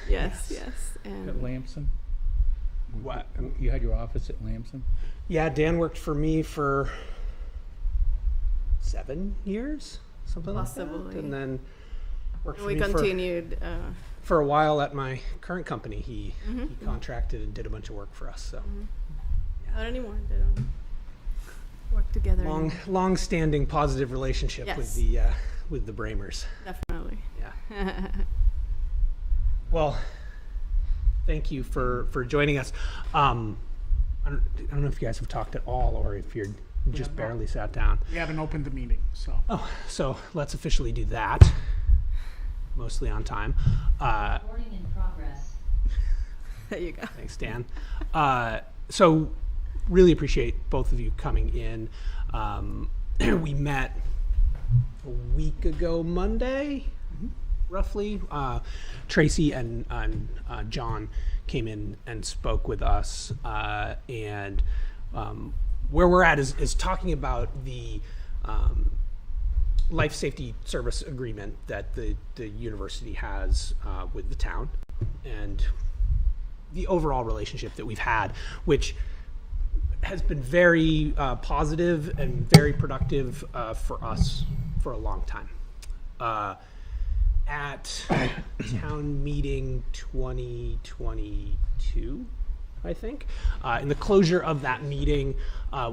Yes. At And Lamson? What? You had your office at Lamson? Yeah, Dan worked for me for 7 years, something like Possibly. that. And then worked for we me continued. for a while at my current company. He contracted and did a bunch of work for us. So Not anymore. They don't work together. long-standing positive relationship Yes. with the Bramers. Definitely. Yeah. Well, thank you for joining us. I don't know if you guys have talked at all, or if you're just barely sat down. We haven't opened the meeting, so. Oh, so let's officially do that. Mostly on time. Recording in progress. There you go. Thanks, Dan. So really appreciate both of you coming in. We met a week ago Monday, roughly. Tracy and John came in and spoke with us. And where we're at is talking about the life safety service agreement that the university has with the town, and the overall relationship that we've had, which has been very positive and very productive for us for a long time. At town meeting 2022, I think, in the closure of that meeting,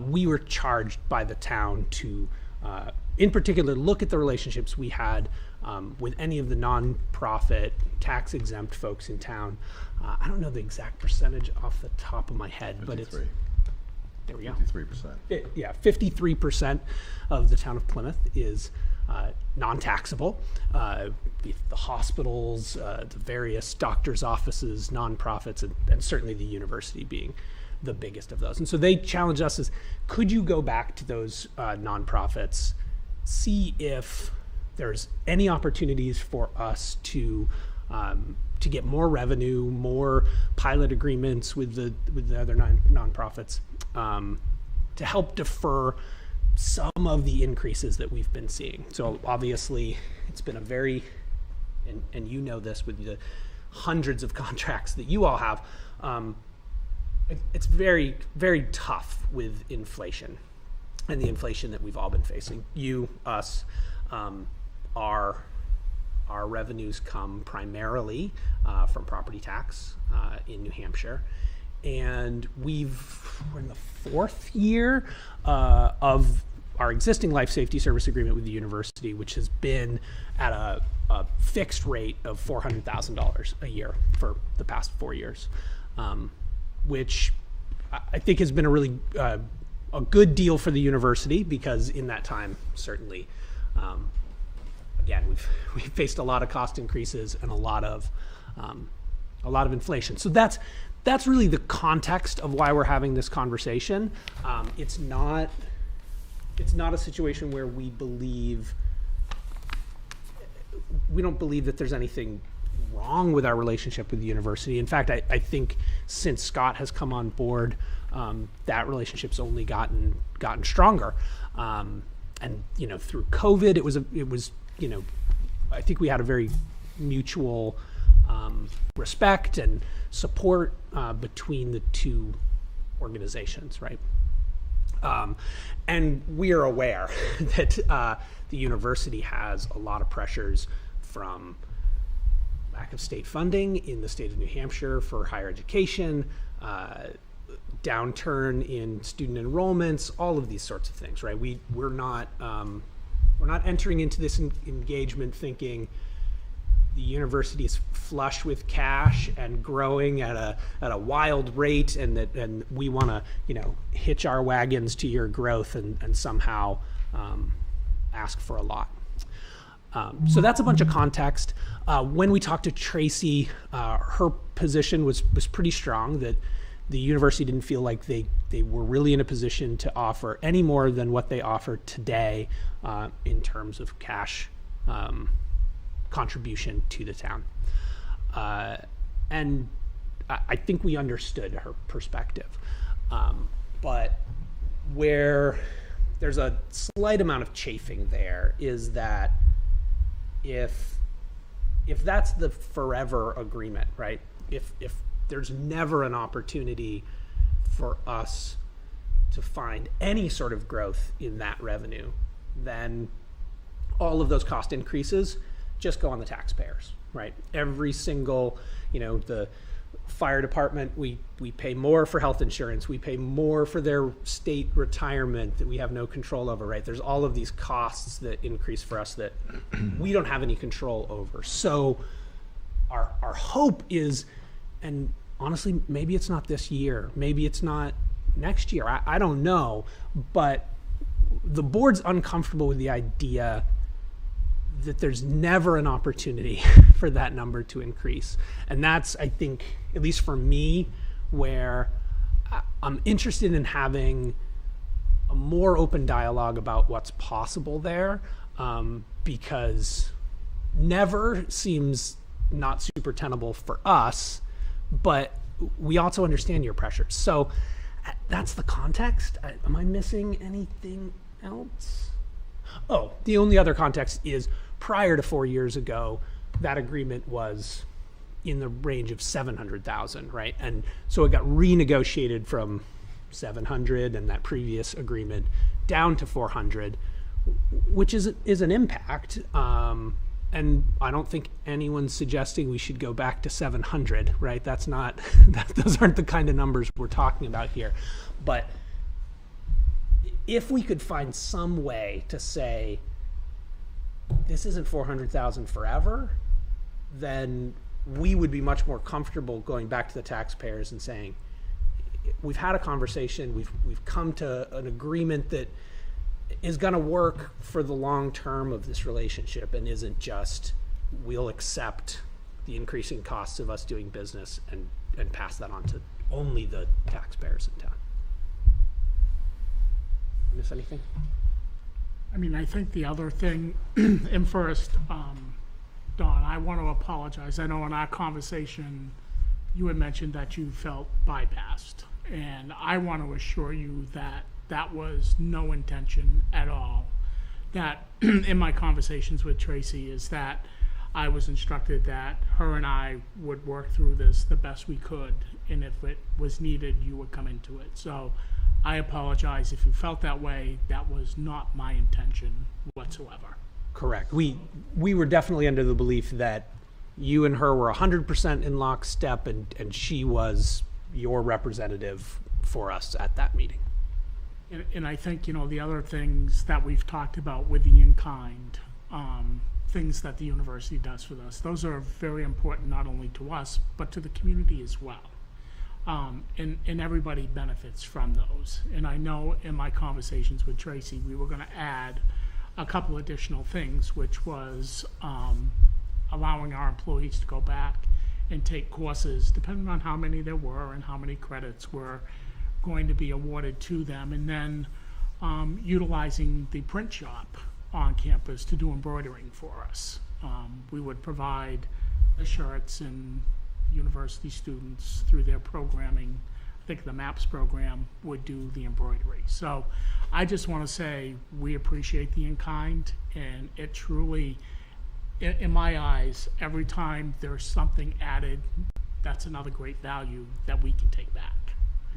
we were charged by the town to, in particular, look at the relationships we had with any of the nonprofit, tax-exempt folks in town. I don't know the exact percentage off the top of my head, but it's, there we go. 53%. Yeah, 53% of the town of Plymouth is non-taxable. The hospitals, the various doctors' offices, nonprofits, and certainly the university being the biggest of those. And so they challenged us as, could you go back to those nonprofits, see if there's any opportunities for us to get more revenue, more pilot agreements with the other nonprofits, to help defer some of the increases that we've been seeing. So obviously it's been a very, and you know this with the hundreds of contracts that you all have, it's very, very tough with inflation and the inflation that we've all been facing. You, us, our revenues come primarily from property tax in New Hampshire. And we're in the 4th year of our existing life safety service agreement with the university, which has been at a fixed rate of $400,000 a year for the past 4 years, which I think has been a really a good deal for the university, because in that time, certainly, again, we've faced a lot of cost increases and a lot of inflation. So that's really the context of why we're having this conversation. It's not a situation where we don't believe that there's anything wrong with our relationship with the university. In fact, I think since Scott has come on board, that relationship's only gotten stronger. And through COVID, it was I think we had a very mutual respect and support between the two organizations, right? And we are aware that the university has a lot of pressures from lack of state funding in the state of New Hampshire for higher education, downturn in student enrollments, all of these sorts of things, right? We're not entering into this engagement thinking the university is flush with cash and growing at a wild rate, and we want to hitch our wagons to your growth and somehow ask for a lot. So that's a bunch of context. When we talked to Tracy, her position was pretty strong, that the university didn't feel like they were really in a position to offer any more than what they offer today in terms of cash contribution to the town. And I think we understood her perspective. But where there's a slight amount of chafing there is that if if that's the forever agreement, right? If there's never an opportunity for us to find any sort of growth in that revenue, then all of those cost increases just go on the taxpayers, right? Every single, the fire department, we pay more for health insurance, we pay more for their state retirement that we have no control over, right? There's all of these costs that increase for us that we don't have any control over. So our hope is, and honestly, maybe it's not this year, maybe it's not next year, I don't know, but the board's uncomfortable with the idea that there's never an opportunity for that number to increase. And that's, I think, at least for me, where I'm interested in having a more open dialogue about what's possible there, because never seems not super tenable for us, but we also understand your pressures. So that's the context. Am I missing anything else? Oh, the only other context is prior to 4 years ago, that agreement was in the range of 700,000, right? And so it got renegotiated from 700 and that previous agreement down to 400, which is an impact. And I don't think anyone's suggesting we should go back to 700, right? That's not, those aren't the kind of numbers we're talking about here. But if we could find some way to say, this isn't 400,000 forever, then we would be much more comfortable going back to the taxpayers and saying, we've had a conversation, we've come to an agreement that is going to work for the long term of this relationship and isn't just, we'll accept the increasing costs of us doing business and pass that on to only the taxpayers in town. Miss anything? I mean, I think the other thing, and first, Don, I want to apologize. I know in our conversation, you had mentioned that you felt bypassed. And I want to assure you that that was no intention at all. That in my conversations with Tracy is that I was instructed that her and I would work through this the best we could. And if it was needed, you would come into it. So I apologize if you felt that way. That was not my intention whatsoever. Correct. We were definitely under the belief that you and her were 100% in lockstep, and she was your representative for us at that meeting. And I think, the other things that we've talked about with the in-kind, things that the university does for us, those are very important not only to us, but to the community as well. And everybody benefits from those. And I know in my conversations with Tracy, we were going to add a couple additional things, which was allowing our employees to go back and take courses, depending on how many there were and how many credits were going to be awarded to them, and then utilizing the print shop on campus to do embroidering for us. We would provide the shirts, and university students through their programming, I think the MAPS program, would do the embroidery. So I just want to say we appreciate the in-kind, and it truly, in my eyes, every time there's something added, that's another great value that we can take back.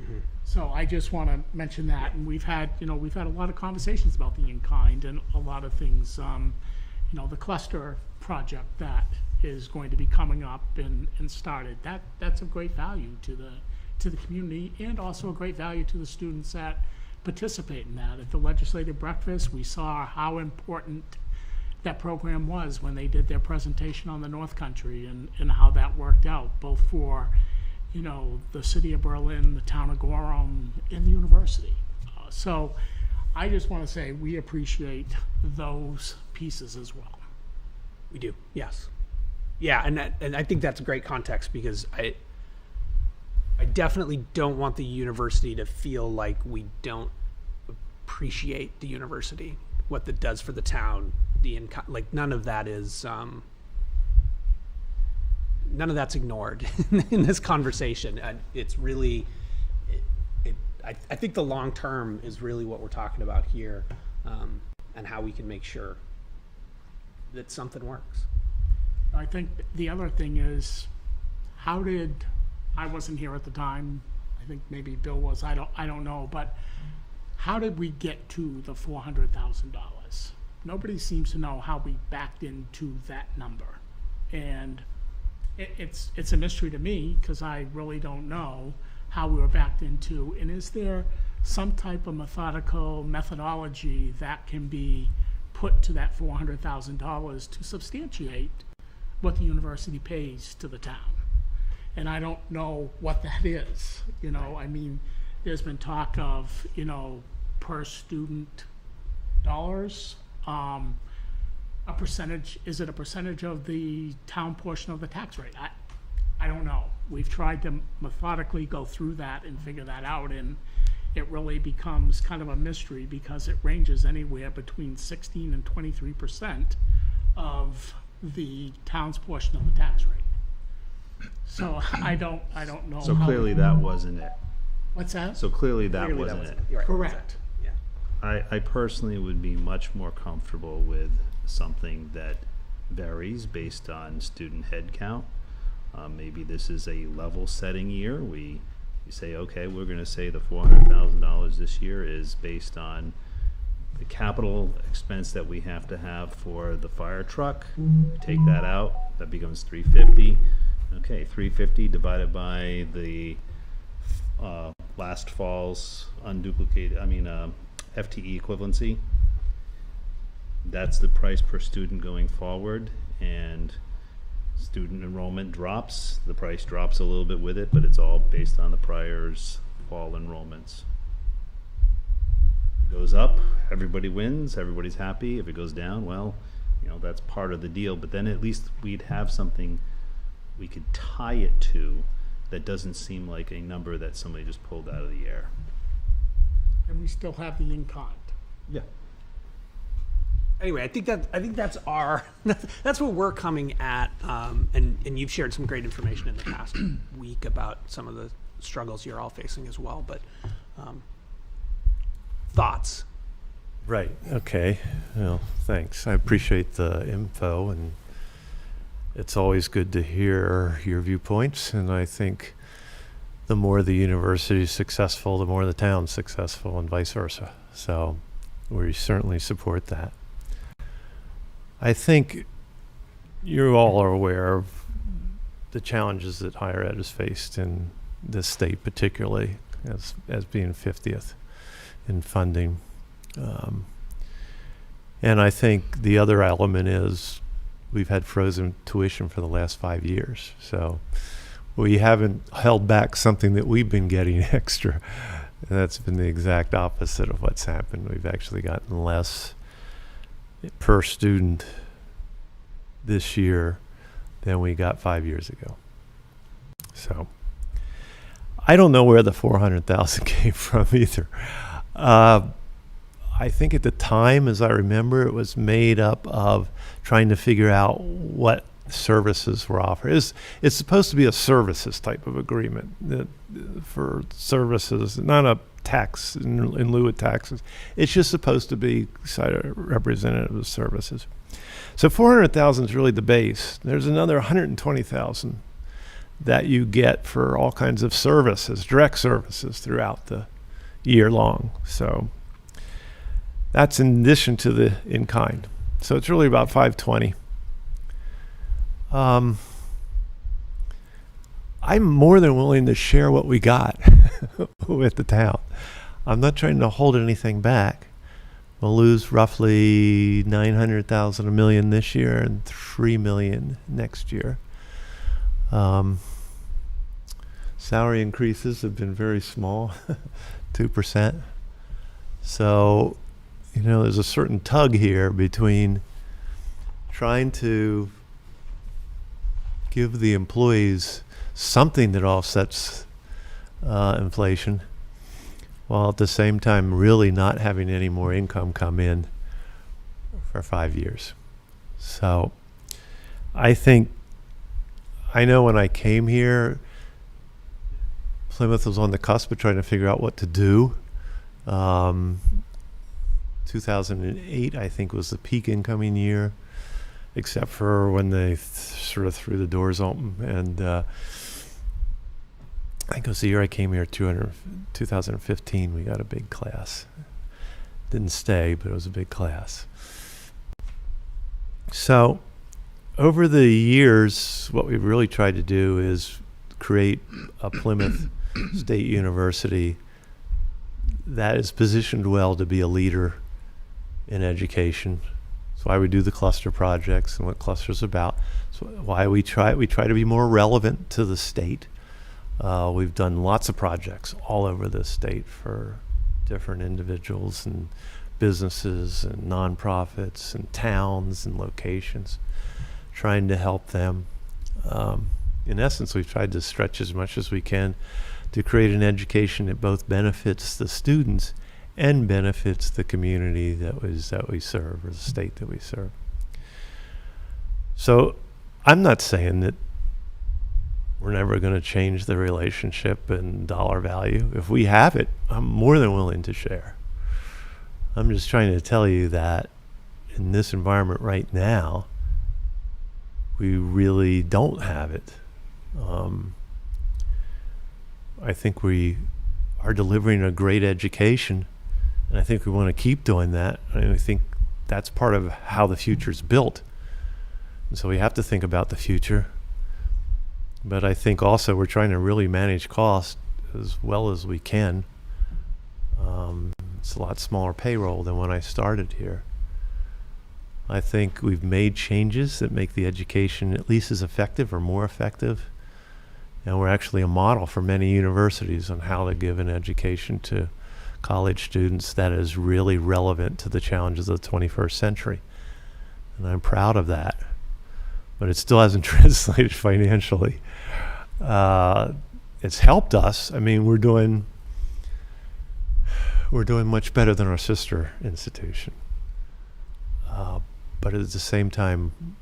Mm-hmm. So I just want to mention that, and we've had a lot of conversations about the in-kind and a lot of things. The cluster project that is going to be coming up and started. That's of great value to the community, and also a great value to the students that participate in that. At the legislative breakfast, we saw how important that program was when they did their presentation on the North Country, and how that worked out, both for the city of Berlin, the town of Gorham, and the university. So I just want to say we appreciate those pieces as well. We do, yes. Yeah, and I think that's a great context, because I definitely don't want the university to feel like we don't appreciate the university, what that does for the town, none of that is none of that's ignored in this conversation. And it's really, I think the long term is really what we're talking about here, and how we can make sure that something works. I think the other thing is, I wasn't here at the time, I think maybe Bill was, I don't know, but how did we get to the $400,000? Nobody seems to know how we backed into that number. And it's a mystery to me, because I really don't know how we were backed into. And is there some type of methodical methodology that can be put to that $400,000 to substantiate what the university pays to the town? And I don't know what that is. I mean, there's been talk of, per student dollars. A percentage, is it a percentage of the town portion of the tax rate? I don't know. We've tried to methodically go through that and figure that out, and it really becomes kind of a mystery, because it ranges anywhere between 16 and 23% of the town's portion of the tax rate. So I don't know. So how clearly that wasn't it. What's that? So clearly that Clearly wasn't it. Right, Correct. Yeah. I personally would be much more comfortable with something that varies based on student head count. Maybe this is a level setting year. We say, okay, we're going to say the $400,000 this year is based on the capital expense that we have to have for the fire truck. Take that out, that becomes $350. Okay, $350 divided by the last fall's FTE equivalency. That's the price per student going forward, and student enrollment drops. The price drops a little bit with it, but it's all based on the prior's fall enrollments. It goes up, everybody wins, everybody's happy. If it goes down, well, that's part of the deal, but then at least we'd have something we could tie it to that doesn't seem like a number that somebody just pulled out of the air. And we still have the in-kind. Yeah. Anyway, I think that's that's what we're coming at, and you've shared some great information in the past week about some of the struggles you're all facing as well. But thoughts? Right. Okay. Well, thanks. I appreciate the info, and it's always good to hear your viewpoints. And I think the more the university is successful, the more the town's successful, and vice versa. So we certainly support that. I think you all are aware of the challenges that higher ed has faced in this state, particularly as being 50th in funding. And I think the other element is we've had frozen tuition for the last 5 years. So we haven't held back something that we've been getting extra. That's been the exact opposite of what's happened. We've actually gotten less per student this year than we got 5 years ago. So I don't know where the 400,000 came from either. I think at the time, as I remember, it was made up of trying to figure out what services were offered. It's supposed to be a services type of agreement for services, not a tax in lieu of taxes. It's just supposed to be representative of services. So 400,000 is really the base. There's another 120,000 that you get for all kinds of services, direct services throughout the year long. So that's in addition to the in-kind. So it's really about 520. I'm more than willing to share what we got with the town. I'm not trying to hold anything back. We'll lose roughly 900,000, $1 million this year, and $3 million next year. Salary increases have been very small, 2%. So, there's a certain tug here between trying to give the employees something that offsets inflation, while at the same time really not having any more income come in for 5 years. So I know when I came here, Plymouth was on the cusp of trying to figure out what to do. 2008, I think, was the peak incoming year. except for when they sort of threw the doors open. And I think it was the year I came here, 2015, we got a big class. Didn't stay, but it was a big class. So over the years, what we've really tried to do is create a Plymouth State University that is positioned well to be a leader in education. That's why we do the cluster projects and what clusters about. So why we try to be more relevant to the state. We've done lots of projects all over the state for different individuals and businesses and nonprofits and towns and locations, trying to help them. In essence, we've tried to stretch as much as we can to create an education that both benefits the students and benefits the community that we serve, or the state that we serve. So I'm not saying that we're never going to change the relationship and dollar value. If we have it, I'm more than willing to share. I'm just trying to tell you that in this environment right now, we really don't have it. I think we are delivering a great education, and I think we want to keep doing that. I think that's part of how the future is built. And so we have to think about the future. But I think also we're trying to really manage costs as well as we can. It's a lot smaller payroll than when I started here. I think we've made changes that make the education at least as effective or more effective. And we're actually a model for many universities on how to give an education to college students that is really relevant to the challenges of the 21st century. And I'm proud of that. But it still hasn't translated financially. It's helped us. I mean, we're doing much better than our sister institution. But at the same time,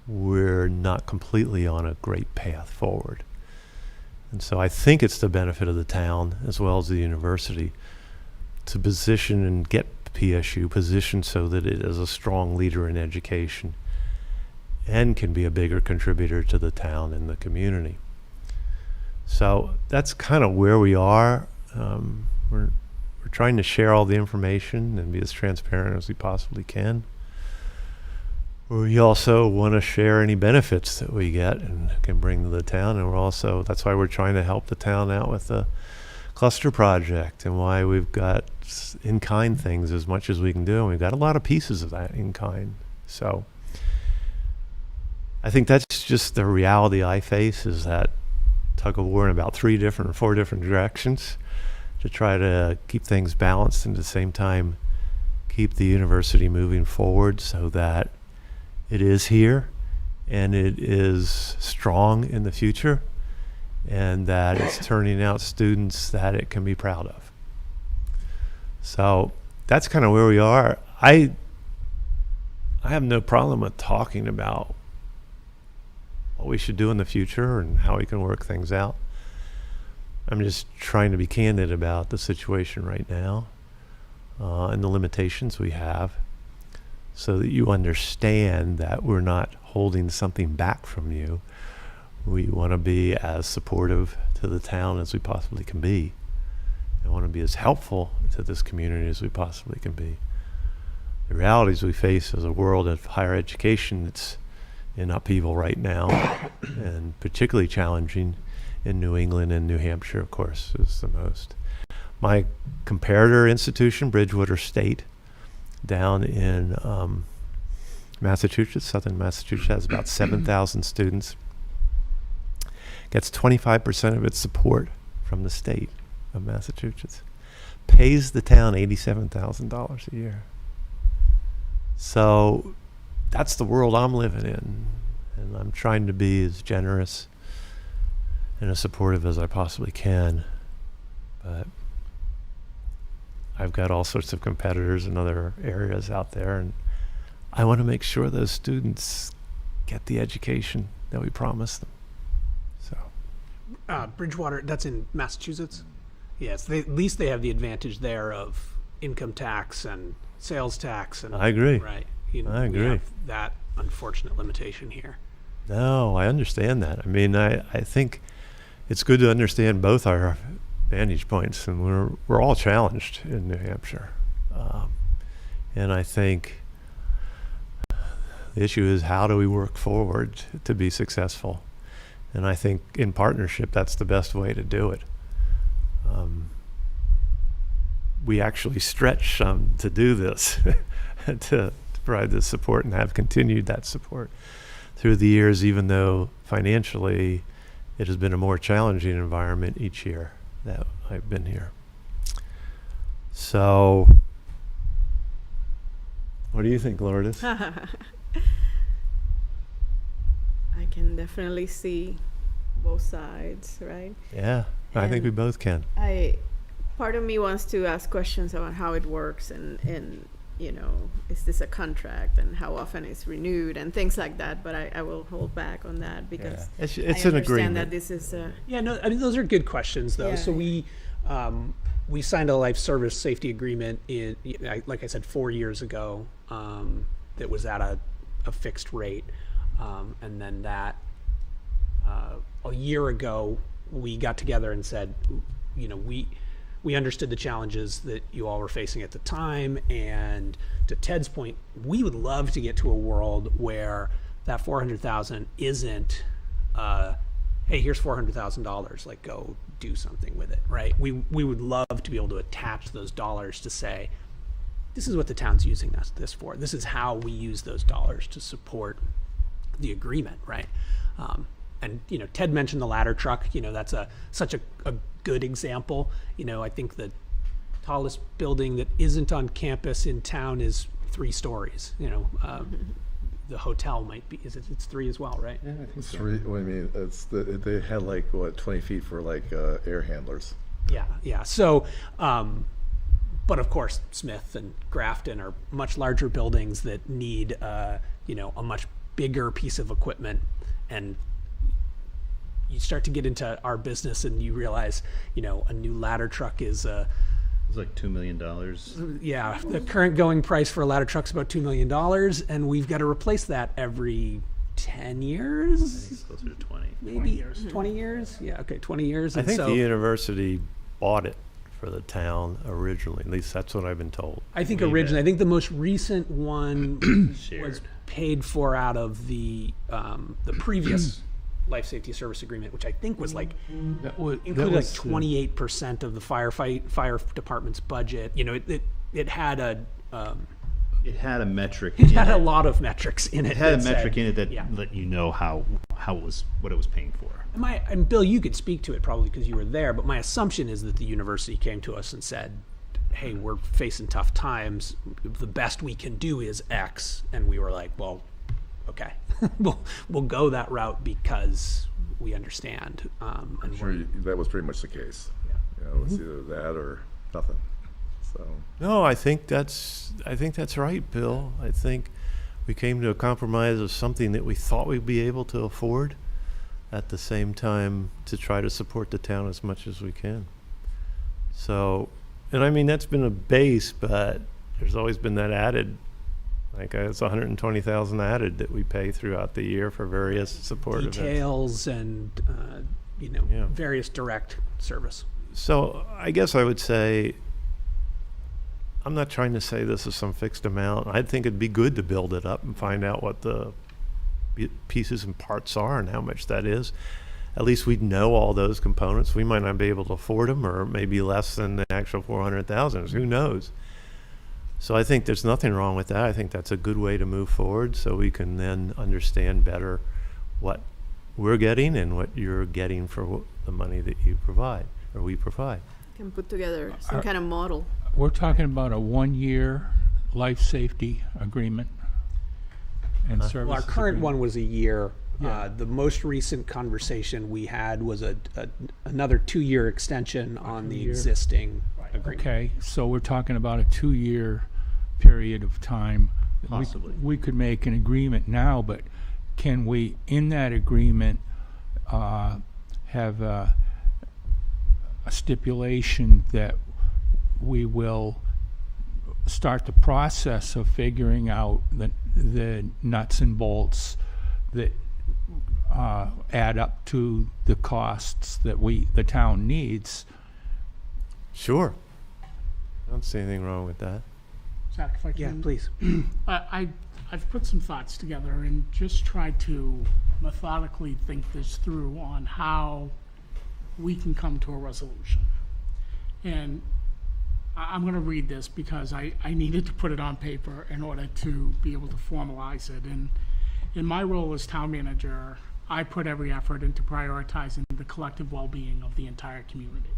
we're not completely on a great path forward. And so I think it's the benefit of the town as well as the university to position and get PSU positioned so that it is a strong leader in education and can be a bigger contributor to the town and the community. So that's kind of where we are. We're trying to share all the information and be as transparent as we possibly can. We also want to share any benefits that we get and can bring to the town, and that's why we're trying to help the town out with the cluster project and why we've got in-kind things as much as we can do, and we've got a lot of pieces of that in-kind. So I think that's just the reality I face, is that tug of war in about 4 different directions to try to keep things balanced and at the same time keep the university moving forward so that it is here and it is strong in the future and that it's turning out students that it can be proud of. So that's kind of where we are. I have no problem with talking about what we should do in the future and how we can work things out. I'm just trying to be candid about the situation right now and the limitations we have, so that you understand that we're not holding something back from you. We want to be as supportive to the town as we possibly can be. I want to be as helpful to this community as we possibly can be. The realities we face as a world of higher education that's in upheaval right now, and particularly challenging in New England and New Hampshire, of course, is the most. My comparator institution, Bridgewater State, down in Massachusetts, southern Massachusetts, has about 7,000 students. Gets 25% of its support from the state of Massachusetts. Pays the town $87,000 a year. So that's the world I'm living in. And I'm trying to be as generous and as supportive as I possibly can. But I've got all sorts of competitors in other areas out there, and I want to make sure those students get the education that we promise them. So, Bridgewater, that's in Massachusetts? Yes, at least they have the advantage there of income tax and sales tax. And I agree. Right. I agree. We have that unfortunate limitation here. No, I understand that. I mean, I think it's good to understand both our vantage points, and we're all challenged in New Hampshire. And I think the issue is, how do we work forward to be successful? And I think in partnership, that's the best way to do it. We actually stretch some to do this, to provide this support, and have continued that support through the years, even though financially it has been a more challenging environment each year that I've been here. So, what do you think, Lourdes? I can definitely see both sides, right? Yeah, I think we And both can. Part of me wants to ask questions about how it works and you know, is this a contract and how often it's renewed and things like that, but I will hold back on that because It's I an understand agreement. that this is a, Yeah, no, I mean, those are good questions, though. Yeah. So we signed a life service safety agreement like I said, 4 years ago, that was at a fixed rate. And then that, a year ago, we got together and said, you know, we understood the challenges that you all were facing at the time. And to Ted's point, we would love to get to a world where that 400,000 isn't, hey, here's $400,000, like go do something with it, right? We would love to be able to attach those dollars to say, this is what the town's using this for. This is how we use those dollars to support the agreement, right? And you know, Ted mentioned the ladder truck. You know, that's such a good example. You know, I think the tallest building that isn't on campus in town is 3 stories. You know, the hotel might be. It's 3 as well, right? Yeah, I think so. I mean, they had like, what, 20 feet for like air handlers. Yeah. So, but of course, Smith and Grafton are much larger buildings that need, you know, a much bigger piece of equipment. And you start to get into our business and you realize, you know, a new ladder truck is, It was like $2 million. yeah, the current going price for a ladder truck's about $2 million, and we've got to replace that every 10 I think years, it's closer to 20. maybe 20 years. Yeah, okay, 20 years. I And think so the university bought it for the town originally. At least that's what I've been told. I think Maybe. originally, I think the most recent one was Shared. paid for out of the previous life safety service agreement, which I think was like included like 28% of the fire department's budget. You know, it had a It had a metric. it in had a it. lot of metrics in it. It had a that metric said- in it that yeah. let you know what it was paying for. And Bill, you could speak to it probably because you were there, but my assumption is that the university came to us and said, hey, we're facing tough times. The best we can do is X. And we were like, well, okay, we'll go that route because we understand. I'm And sure that was pretty much the case. You know, it was either that or nothing. So, No, I think that's right, Bill. I think we came to a compromise of something that we thought we'd be able to afford, at the same time to try to support the town as much as we can. So, and I mean, that's been a base, but there's always been that added, like it's 120,000 added that we pay throughout the year for various support events. details and, you know, Yeah. various direct service. So I guess I would say, I'm not trying to say this is some fixed amount. I think it'd be good to build it up and find out what the pieces and parts are and how much that is. At least we'd know all those components. We might not be able to afford them, or maybe less than the actual 400,000. Who knows? So I think there's nothing wrong with that. I think that's a good way to move forward, so we can then understand better what we're getting and what you're getting for the money that you provide, or we provide. can put together some kind of model. We're talking about a 1-year life safety agreement and services. Well, our current agreement. one was a year. Yeah. The most recent conversation we had was another 2-year extension on the 2-year. existing agreement. Okay, so we're talking about a 2-year period of time. Possibly. We could make an agreement now, but can we, in that agreement, have a stipulation that we will start the process of figuring out the nuts and bolts that add up to the costs that the town needs. Sure. I don't see anything wrong with that. Zach, if I Yeah, can. please. I've put some thoughts together and just tried to methodically think this through on how we can come to a resolution. And I'm going to read this because I needed to put it on paper in order to be able to formalize it. And in my role as town manager, I put every effort into prioritizing the collective well-being of the entire community.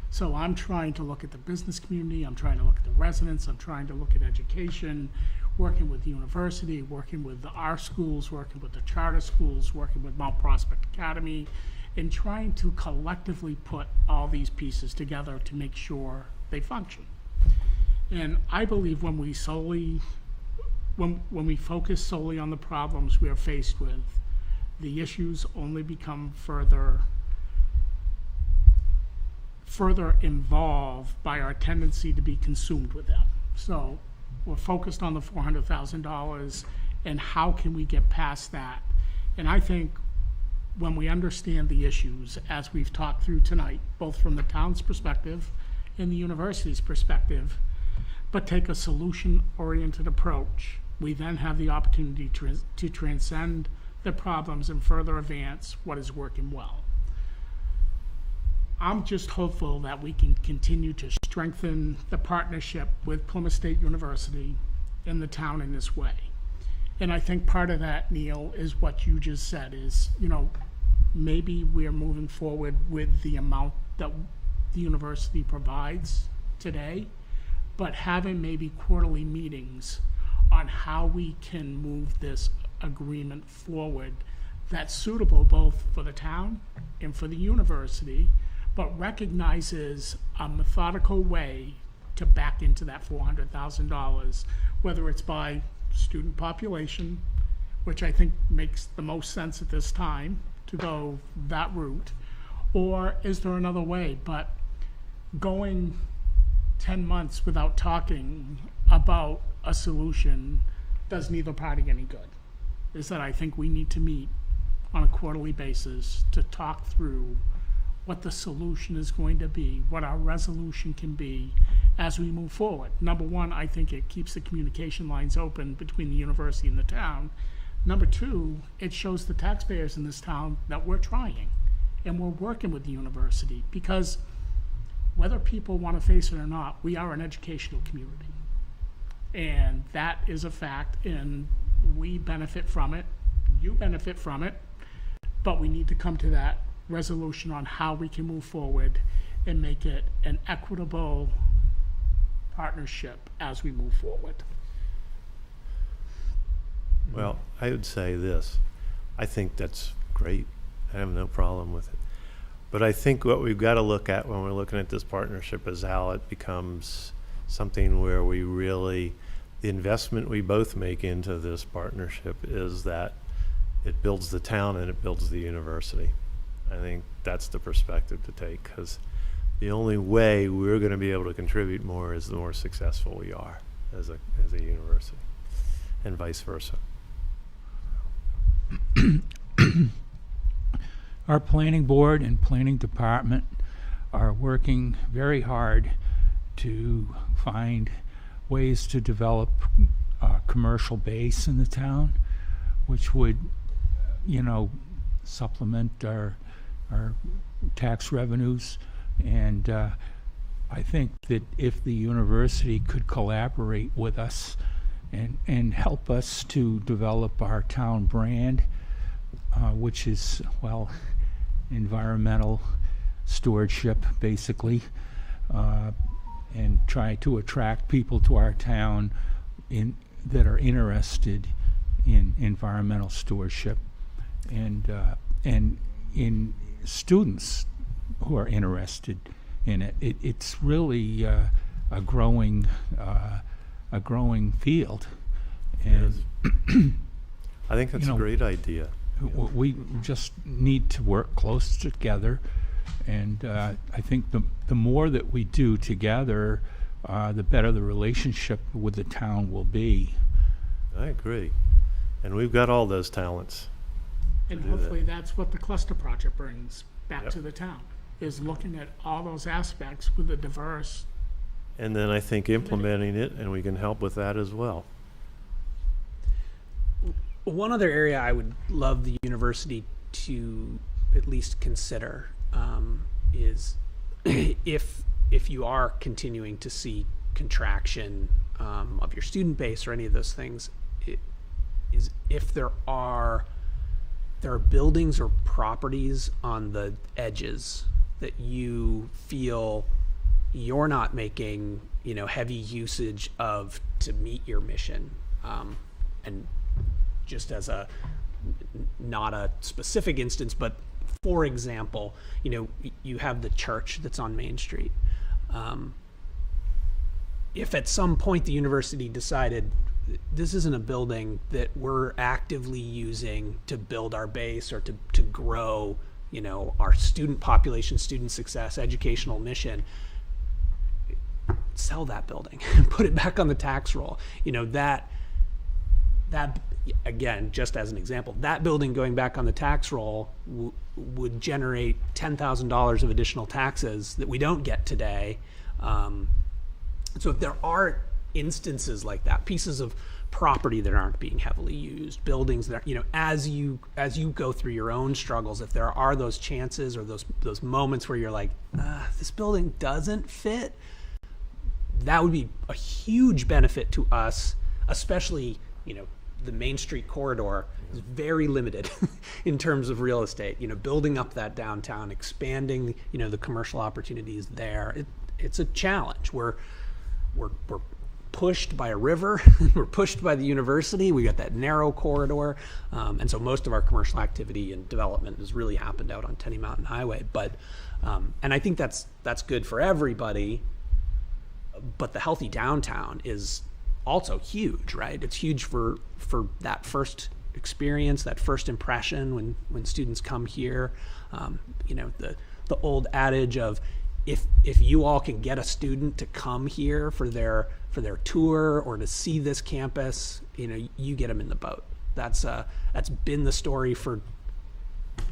So I'm trying to look at the business community, I'm trying to look at the residents, I'm trying to look at education, working with the university, working with our schools, working with the charter schools, working with Mount Prospect Academy, and trying to collectively put all these pieces together to make sure they function. And I believe when we focus solely on the problems we are faced with, the issues only become further involved by our tendency to be consumed with them. So we're focused on the $400,000 and how can we get past that. And I think when we understand the issues, as we've talked through tonight, both from the town's perspective and the university's perspective, but take a solution-oriented approach, we then have the opportunity to transcend the problems and further advance what is working well. I'm just hopeful that we can continue to strengthen the partnership with Plymouth State University and the town in this way. And I think part of that, Neil, is what you just said is, maybe we're moving forward with the amount that the university provides today, but having maybe quarterly meetings on how we can move this agreement forward that's suitable both for the town and for the university, but recognizes a methodical way to back into that $400,000, whether it's by student population, which I think makes the most sense at this time to go that route, or is there another way? But going 10 months without talking about a solution does neither party any good. Is that I think we need to meet on a quarterly basis to talk through what the solution is going to be, what our resolution can be as we move forward. Number one, I think it keeps the communication lines open between the university and the town. Number two, it shows the taxpayers in this town that we're trying and we're working with the university, because whether people want to face it or not, we are an educational community. And that is a fact, and we benefit from it, you benefit from it, but we need to come to that resolution on how we can move forward and make it an equitable partnership as we move forward. Well, I would say this. I think that's great. I have no problem with it. But I think what we've got to look at when we're looking at this partnership is how it becomes something where we really, the investment we both make into this partnership is that it builds the town and it builds the university. I think that's the perspective to take, because the only way we're going to be able to contribute more is the more successful we are as a university, and vice versa. Our planning board and planning department are working very hard to find ways to develop a commercial base in the town, which would, supplement our tax revenues. And I think that if the university could collaborate with us and help us to develop our town brand, which is, environmental stewardship, basically, and try to attract people to our town that are interested in environmental stewardship, and in students who are interested in it. It's really a growing field, and I think that's a great idea. we just need to work close together, and I think the more that we do together, the better the relationship with the town will be. I agree. And we've got all those talents. And do that. hopefully that's what the cluster project brings back Yep. to the town, is looking at all those aspects with a diverse. And then I think implementing it, and we can help with that as well. One other area I would love the university to at least consider is if you are continuing to see contraction of your student base or any of those things, is if there are buildings or properties on the edges that you feel you're not making, heavy usage of to meet your mission, and just as not a specific instance, but for example, you have the church that's on Main Street. If at some point the university decided this isn't a building that we're actively using to build our base or to grow, our student population, student success, educational mission, sell that building and put it back on the tax roll. That again, just as an example, that building going back on the tax roll would generate $10,000 of additional taxes that we don't get today. So if there are instances like that, pieces of property that aren't being heavily used, buildings that, as you go through your own struggles, if there are those chances or those moments where you're like, this building doesn't fit, that would be a huge benefit to us, especially, the Main Street corridor is very limited in terms of real estate. Building up that downtown, expanding, the commercial opportunities there. It's a challenge. We're pushed by a river. We're pushed by the university. We got that narrow corridor, and so most of our commercial activity and development has really happened out on Tenny Mountain Highway. But and I think that's good for everybody. But the healthy downtown is also huge, right? It's huge for that first experience, that first impression when students come here. The old adage of if you all can get a student to come here for their tour or to see this campus, you get them in the boat. That's been the story for,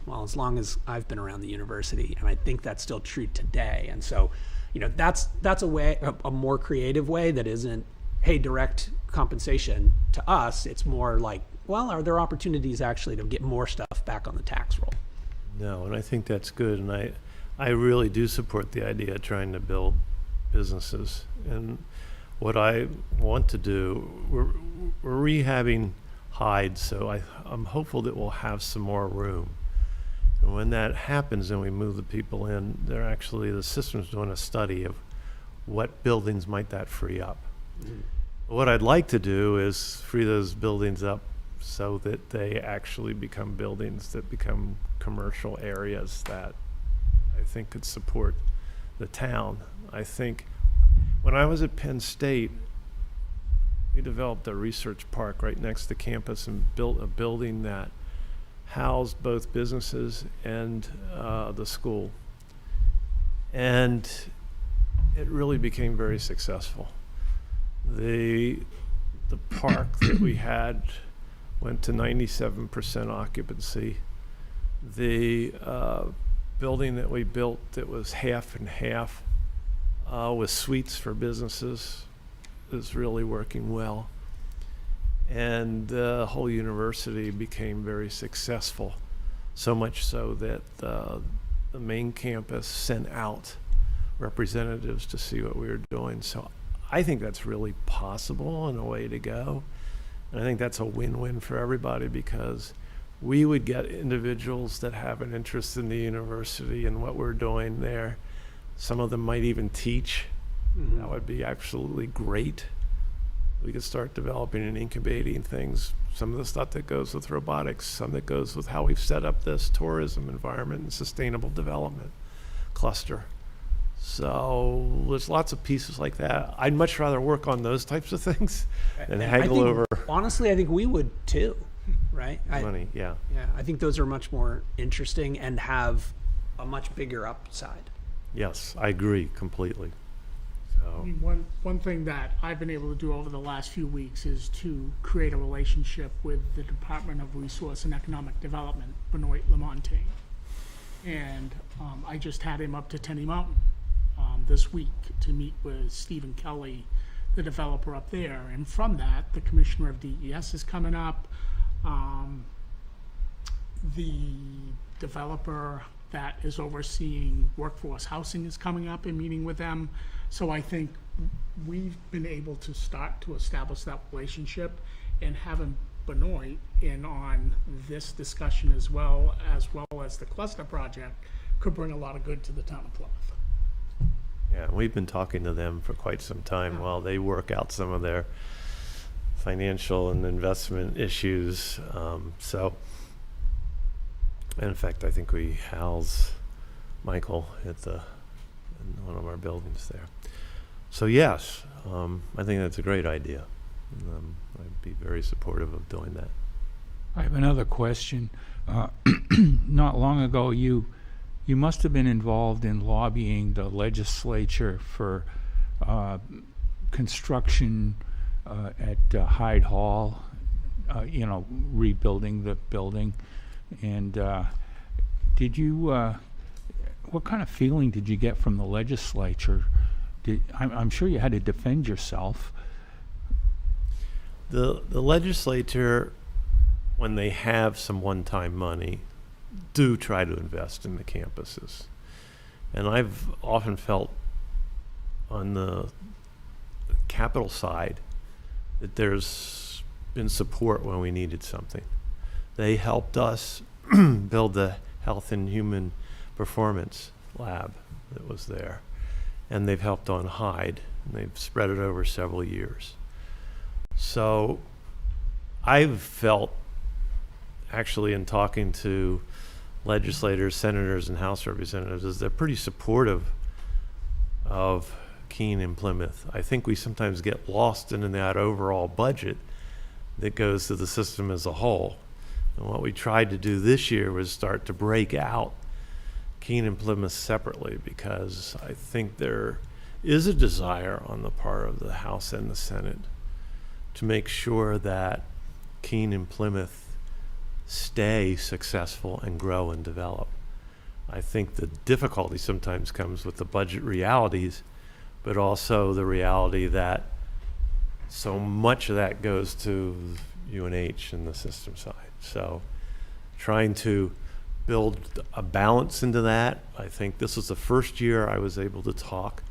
well, as long as I've been around the university, and I think that's still true today. And so, that's a way, a more creative way that isn't, hey, direct compensation to us. It's more like, well, are there opportunities actually to get more stuff back on the tax roll? No, and I think that's good. And I really do support the idea of trying to build businesses. And what I want to do, we're rehabbing Hyde, so I'm hopeful that we'll have some more room. And when that happens and we move the people in, the system's doing a study of what buildings might that free up. Mm-hmm. What I'd like to do is free those buildings up so that they actually become buildings that become commercial areas that I think could support the town. I think when I was at Penn State, we developed a research park right next to campus and built a building that housed both businesses and the school. And it really became very successful. The park that we had went to 97% occupancy. The building that we built that was half and half with suites for businesses is really working well. And the whole university became very successful, so much so that the main campus sent out representatives to see what we were doing. So I think that's really possible and a way to go. And I think that's a win-win for everybody, because we would get individuals that have an interest in the university and what we're doing there. Some of them might even teach. Mm-hmm. That would be absolutely great. We could start developing and incubating things, some of the stuff that goes with robotics, some that goes with how we've set up this tourism environment and sustainable development cluster. So there's lots of pieces like that. I'd much rather work on those types of things than haggle over honestly, I think we would too, right? money. Yeah. Yeah, I think those are much more interesting and have a much bigger upside. Yes, I agree completely. So, I mean, one thing that I've been able to do over the last few weeks is to create a relationship with the Department of Resource and Economic Development, Benoit Lamontagne. And I just had him up to Tenny Mountain this week to meet with Stephen Kelly, the developer up there. And from that, the Commissioner of DES is coming up. The developer that is overseeing workforce housing is coming up and meeting with them. So I think we've been able to start to establish that relationship, and having Benoit in on this discussion as well as the cluster project could bring a lot of good to the town of Plymouth. Yeah, we've been talking to them for quite some time while they work out some of their financial and investment issues. And in fact, I think we house Michael in one of our buildings there. So yes, I think that's a great idea. I'd be very supportive of doing that. I have another question. Not long ago, you must have been involved in lobbying the legislature for construction at Hyde Hall, rebuilding the building. And did you, what kind of feeling did you get from the legislature? I'm sure you had to defend yourself. The legislature, when they have some one-time money, do try to invest in the campuses. And I've often felt on the capital side that there's been support when we needed something. They helped us build the Health and Human Performance Lab that was there. And they've helped on Hyde, and they've spread it over several years. So I've felt, actually, in talking to legislators, senators, and House representatives, is they're pretty supportive of Keene and Plymouth. I think we sometimes get lost in that overall budget that goes to the system as a whole. And what we tried to do this year was start to break out Keene and Plymouth separately, because I think there is a desire on the part of the House and the Senate to make sure that Keene and Plymouth stay successful and grow and develop. I think the difficulty sometimes comes with the budget realities, but also the reality that so much of that goes to UNH and the system side. So trying to build a balance into that. I think this was the first year I was able to talk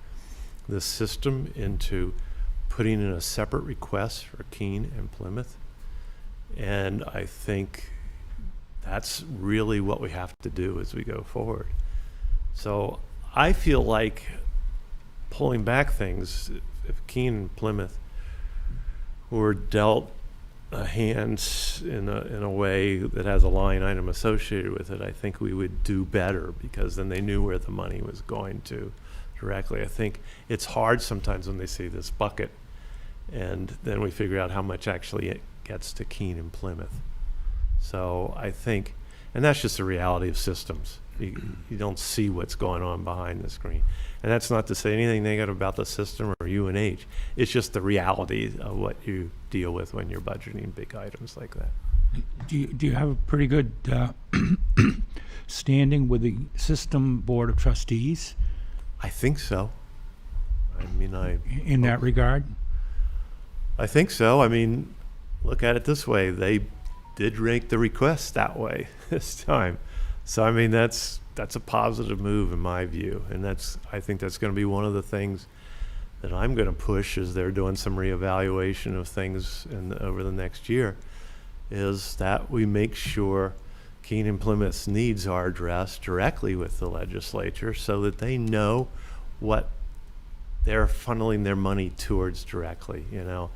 this system into putting in a separate request for Keene and Plymouth. And I think that's really what we have to do as we go forward. So I feel like pulling back things, if Keene and Plymouth were dealt a hand in a way that has a line item associated with it, I think we would do better, because then they knew where the money was going to directly. I think it's hard sometimes when they see this bucket and then we figure out how much actually it gets to Keene and Plymouth. So I think, and that's just the reality of systems. You don't see what's going on behind the screen. And that's not to say anything negative about the system or UNH. It's just the reality of what you deal with when you're budgeting big items like that. Do you have a pretty good standing with the system board of trustees? I think so. I mean, in that regard? I think so. I mean, look at it this way. They did rank the request that way this time. So, I mean, that's a positive move in my view. And I think that's going to be one of the things that I'm going to push as they're doing some reevaluation of things over the next year, is that we make sure Keene and Plymouth's needs are addressed directly with the legislature so that they know what they're funneling their money towards directly. You know,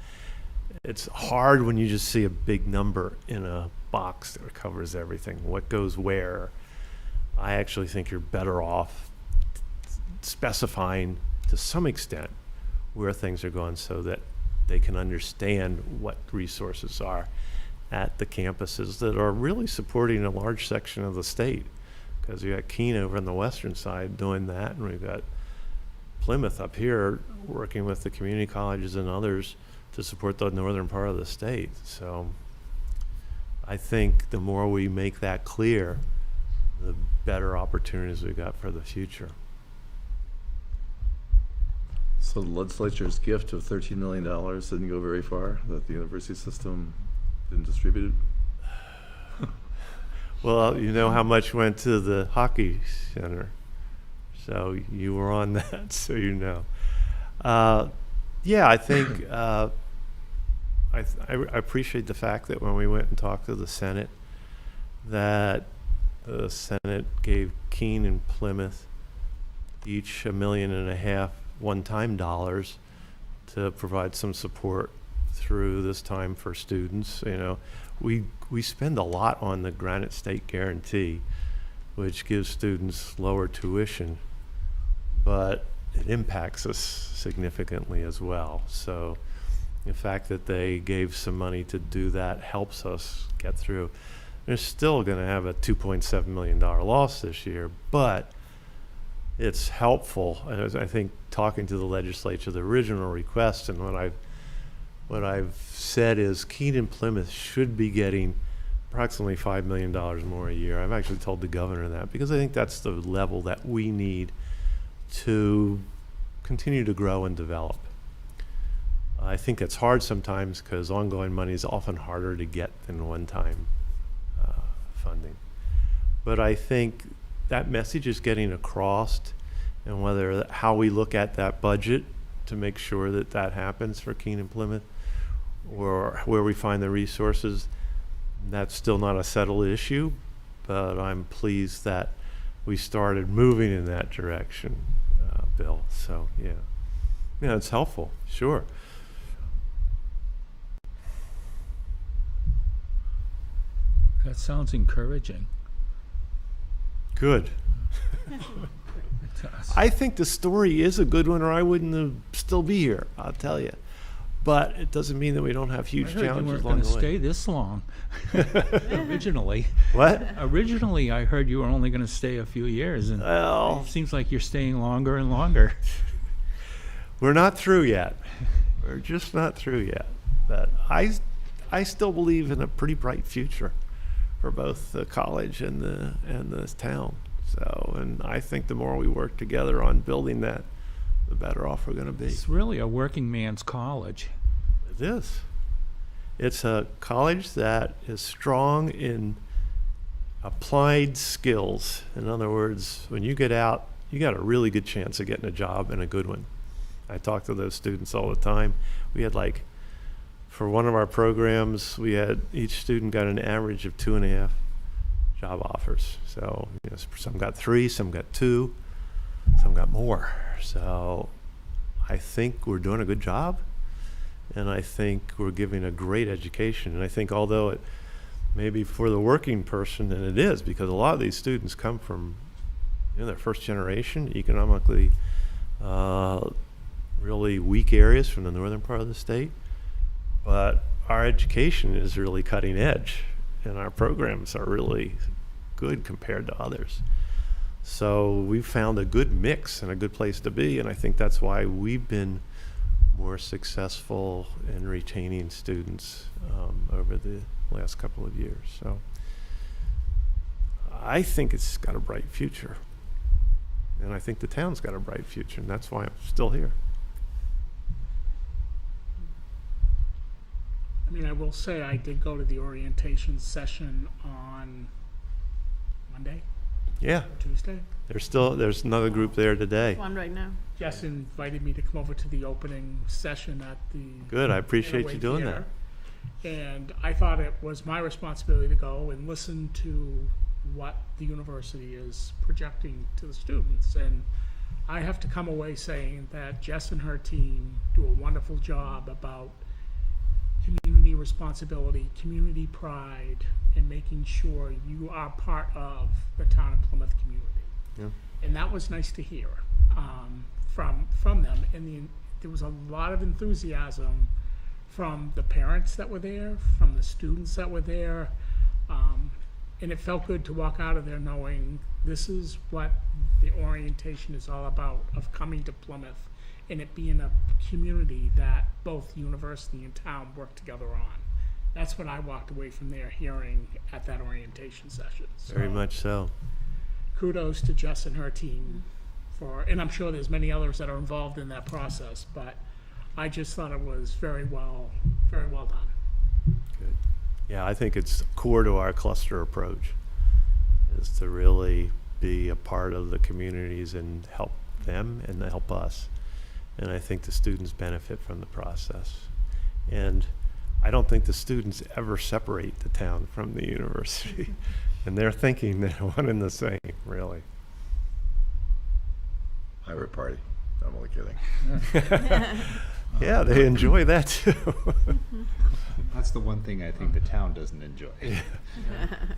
it's hard when you just see a big number in a box that covers everything. What goes where? I actually think you're better off specifying to some extent where things are going so that they can understand what resources are at the campuses that are really supporting a large section of the state. Because you got Keene over on the western side doing that, and we've got Plymouth up here, working with the community colleges and others to support the northern part of the state. So I think the more we make that clear, the better opportunities we got for the future. So the legislature's gift of $13 million didn't go very far, that the university system didn't distribute it? Well, you know how much went to the hockey center. So you were on that, so you know. Yeah, I think I appreciate the fact that when we went and talked to the Senate, that the Senate gave Keene and Plymouth each $1.5 million one-time dollars to provide some support through this time for students. You know, we spend a lot on the Granite State Guarantee, which gives students lower tuition, but it impacts us significantly as well. So the fact that they gave some money to do that helps us get through. They're still going to have a $2.7 million loss this year, but it's helpful. And I think talking to the legislature, the original request, and what I've said is Keene and Plymouth should be getting approximately $5 million more a year. I've actually told the governor that because I think that's the level that we need to continue to grow and develop. I think it's hard sometimes because ongoing money is often harder to get than one-time funding. But I think that message is getting across, and whether how we look at that budget to make sure that that happens for Keene and Plymouth, or where we find the resources, that's still not a settled issue, but I'm pleased that we started moving in that direction, Bill. So yeah, it's helpful, sure. That sounds encouraging. Good. I think the story is a good one, or I wouldn't have still be here, I'll tell you. But it doesn't mean that we don't have huge I heard you challenges weren't along going the to way. stay this long. Originally. What? Originally, I heard you were only going to stay a few years, and Well, it seems like you're staying longer and longer. we're not through yet. We're just not through yet. But I still believe in a pretty bright future for both the college and the town. So, and I think the more we work together on building that, the better off we're going to be. It's really a working man's college. It is. It's a college that is strong in applied skills. In other words, when you get out, you got a really good chance of getting a job, and a good one. I talk to those students all the time. We had for one of our programs, we had each student got an average of 2.5 job offers. So some got 3, some got 2, some got more. So I think we're doing a good job, and I think we're giving a great education. And I think although it may be for the working person, and it is, because a lot of these students come from their first generation, economically really weak areas from the northern part of the state, but our education is really cutting edge, and our programs are really good compared to others. So we've found a good mix and a good place to be, and I think that's why we've been more successful in retaining students over the last couple of years. So I think it's got a bright future, and I think the town's got a bright future, and that's why I'm still here. I mean, I will say I did go to the orientation session on Monday Yeah, or Tuesday. there's another group there today. One right now. Jess invited me to come over to the opening session at the Good, I appreciate you Getaway doing that. Theater. And I thought it was my responsibility to go and listen to what the university is projecting to the students. And I have to come away saying that Jess and her team do a wonderful job about community responsibility, community pride, and making sure you are part of the town of Plymouth community. Yeah. And that was nice to hear from them. And there was a lot of enthusiasm from the parents that were there, from the students that were there. And it felt good to walk out of there knowing this is what the orientation is all about, of coming to Plymouth and it being a community that both university and town work together on. That's what I walked away from there hearing at that orientation session. Very So, much so. kudos to Jess and her team for, and I'm sure there's many others that are involved in that process, but I just thought it was very well done. Good. Yeah, I think it's core to our cluster approach, is to really be a part of the communities and help them and help us. And I think the students benefit from the process. And I don't think the students ever separate the town from the university. And they're thinking they're one and the same, really. Pirate party. I'm only kidding. Yeah, they enjoy that too. That's the one thing I think the town doesn't enjoy.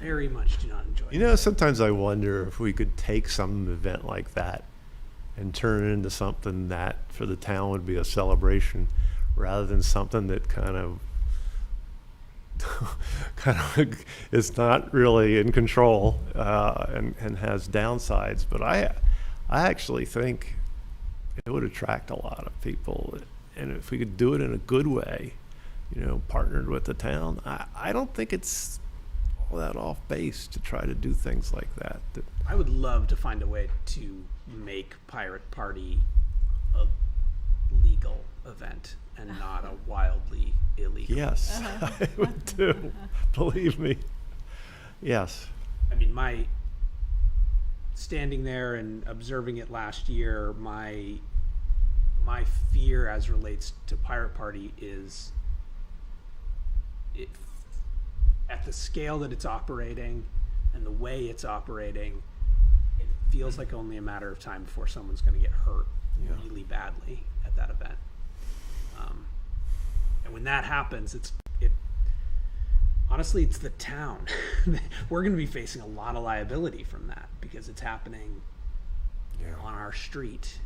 Very much do not enjoy You know, sometimes I wonder if we could take some event like that and turn it into something that for the town would be a celebration rather than something that kind of is not really in control and has downsides. But I actually think it would attract a lot of people. And if we could do it in a good way, you know, partnered with the town, I don't think it's all that off base to try to do things like that. I would love to find a way to make Pirate Party a legal event and not a wildly illegal. Yes, I would too. Believe me. Yes. I mean, my standing there and observing it last year, my fear as relates to Pirate Party is at the scale that it's operating and the way it's operating, it feels like only a matter of time before someone's going to get hurt really badly at that event. And when that happens, honestly, it's the town. We're going to be facing a lot of liability from that because it's happening on our street.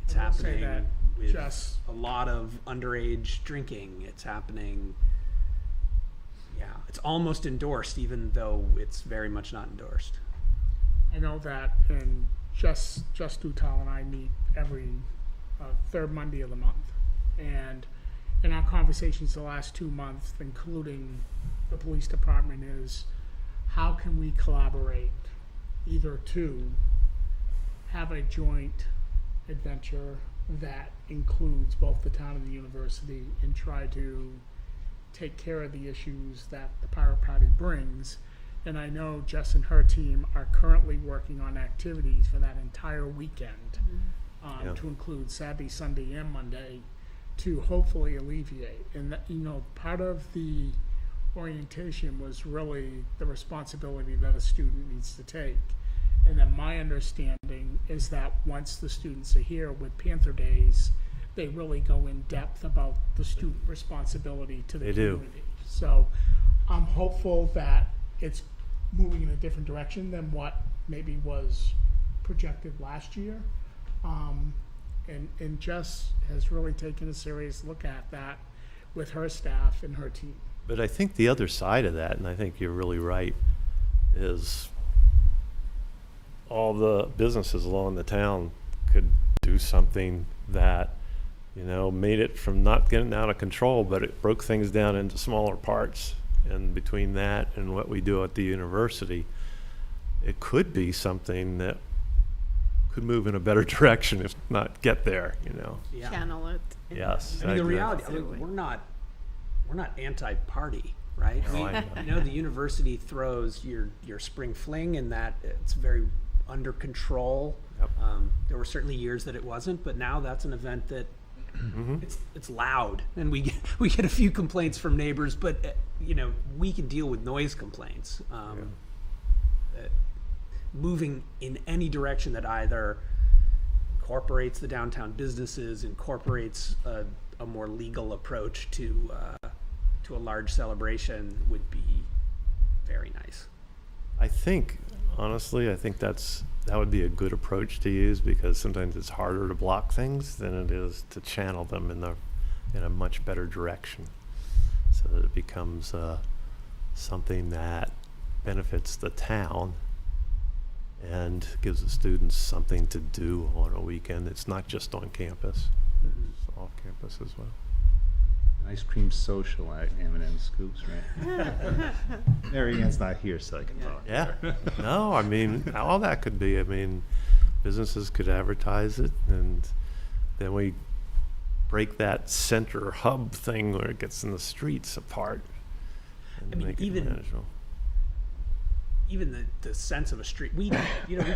It's I will say happening that with just- a lot of underage drinking. It's happening. Yeah, it's almost endorsed, even though it's very much not endorsed. I know that, and Just Dutal and I meet every third Monday of the month. And in our conversations the last 2 months, including the police department, is how can we collaborate either to have a joint adventure that includes both the town and the university and try to take care of the issues that the Pirate Party brings. And I know Jess and her team are currently working on activities for that entire weekend, to include Saturday, Sunday, and Monday, to hopefully alleviate. And that, you know, part of the orientation was really the responsibility that a student needs to take. And then my understanding is that once the students are here with Panther Days, they really go in depth about the student responsibility to the They do. community. So I'm hopeful that it's moving in a different direction than what maybe was projected last year. And Jess has really taken a serious look at that with her staff and her team. But I think the other side of that, and I think you're really right, is all the businesses along the town could do something that, you know, made it from not getting out of control, but it broke things down into smaller parts. And between that and what we do at the university, it could be something that could move in a better direction, if not get there, you know. Yeah. Channel it. Yes. I mean, the agree. reality, Absolutely. we're not anti-party, right? No, I know. I know the university throws your spring fling and that it's very under control. Yep. There were certainly years that it wasn't, but now that's an event that it's loud, and we get a few complaints from neighbors, but you know, we can deal with noise complaints. Moving in any direction that either incorporates the downtown businesses, incorporates a more legal approach to a large celebration would be very nice. I think, honestly, that would be a good approach to use, because sometimes it's harder to block things than it is to channel them in a much better direction, so that it becomes something that benefits the town and gives the students something to do on a weekend. It's not just on campus, it's off campus as well. Ice cream social at M&M Scoops, right? Mary Ann's not here, so I can talk. Yeah, no, I mean, all that could be, I mean, businesses could advertise it, and then we break that center hub thing where it gets in the streets apart and I mean, make it even- manageable. Even the sense of a street, we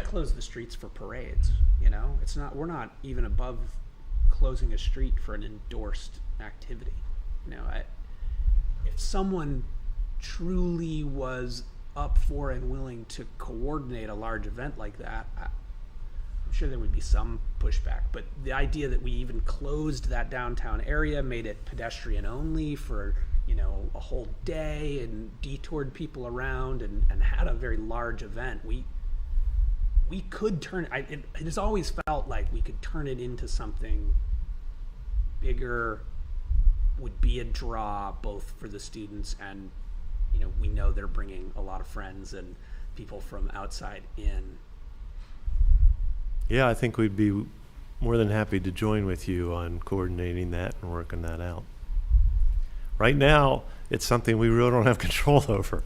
close the streets for parades, we're not even above closing a street for an endorsed activity. If someone truly was up for and willing to coordinate a large event like that, I'm sure there would be some pushback, but the idea that we even closed that downtown area, made it pedestrian only for a whole day, and detoured people around, and had a very large event, we could turn it has always felt like we could turn it into something bigger, would be a draw both for the students, and we know they're bringing a lot of friends and people from outside in. Yeah, I think we'd be more than happy to join with you on coordinating that and working that out. Right now, it's something we really don't have control over.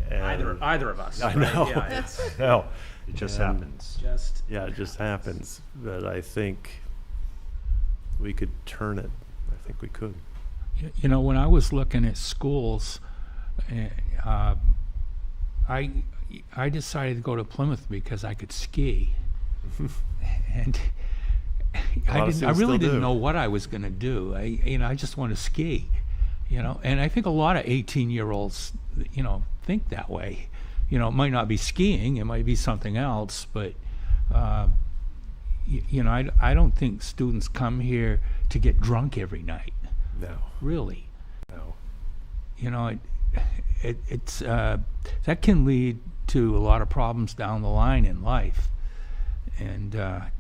And Either of us. I right? know. Yeah, it's No. It just And- happens. just Yeah, it just happens. But I think we could turn it. I think we could. When I was looking at schools, I decided to go to Plymouth because I could ski, and lot of I students really still didn't do. know what I was going to do. I just want to ski, and I think a lot of 18-year-olds, think that way. It might not be skiing, it might be something else, but I don't think students come here to get drunk every night. No. Really. No. It's that can lead to a lot of problems down the line in life, and I've